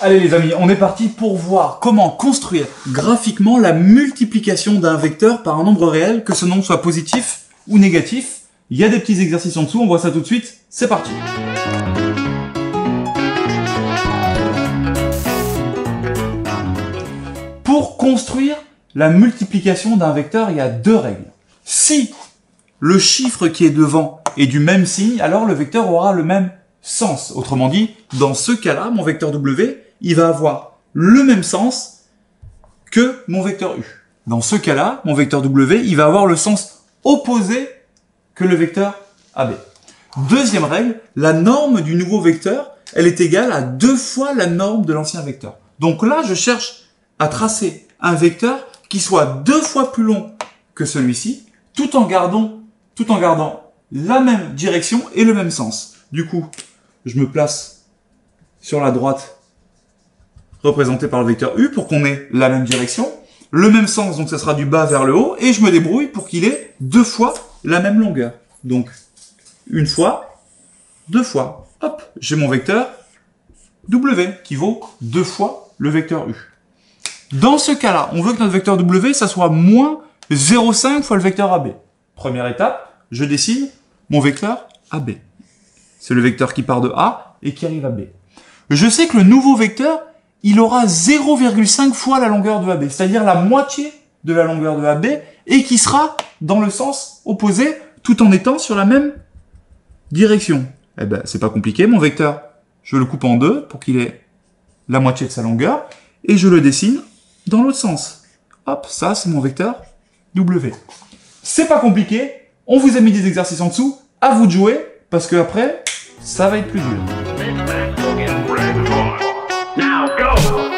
Allez les amis, on est parti pour voir comment construire graphiquement la multiplication d'un vecteur par un nombre réel, que ce nombre soit positif ou négatif. Il y a des petits exercices en dessous, on voit ça tout de suite, c'est parti. Pour construire la multiplication d'un vecteur, il y a deux règles. Si le chiffre qui est devant est du même signe, alors le vecteur aura le même sens. Autrement dit, dans ce cas-là, mon vecteur W, il va avoir le même sens que mon vecteur U. Dans ce cas-là, mon vecteur W, il va avoir le sens opposé que le vecteur AB. Deuxième règle, la norme du nouveau vecteur, elle est égale à 2 fois la norme de l'ancien vecteur. Donc là, je cherche à tracer un vecteur qui soit 2 fois plus long que celui-ci, tout en gardant la même direction et le même sens. Du coup, je me place sur la droite représentée par le vecteur U pour qu'on ait la même direction, le même sens, donc ça sera du bas vers le haut, et je me débrouille pour qu'il ait 2 fois la même longueur. Donc, une fois, 2 fois. Hop, j'ai mon vecteur W qui vaut 2 fois le vecteur U. Dans ce cas-là, on veut que notre vecteur W, ça soit moins 0,5 fois le vecteur AB. Première étape, je dessine mon vecteur AB. C'est le vecteur qui part de A et qui arrive à B. Je sais que le nouveau vecteur, il aura 0,5 fois la longueur de AB, c'est-à-dire la moitié de la longueur de AB, et qui sera dans le sens opposé, tout en étant sur la même direction. Eh ben, c'est pas compliqué, mon vecteur, je le coupe en deux pour qu'il ait la moitié de sa longueur, et je le dessine dans l'autre sens. Hop, ça, c'est mon vecteur W. C'est pas compliqué, on vous a mis des exercices en dessous, à vous de jouer, parce que après, ça va être plus dur. Now go!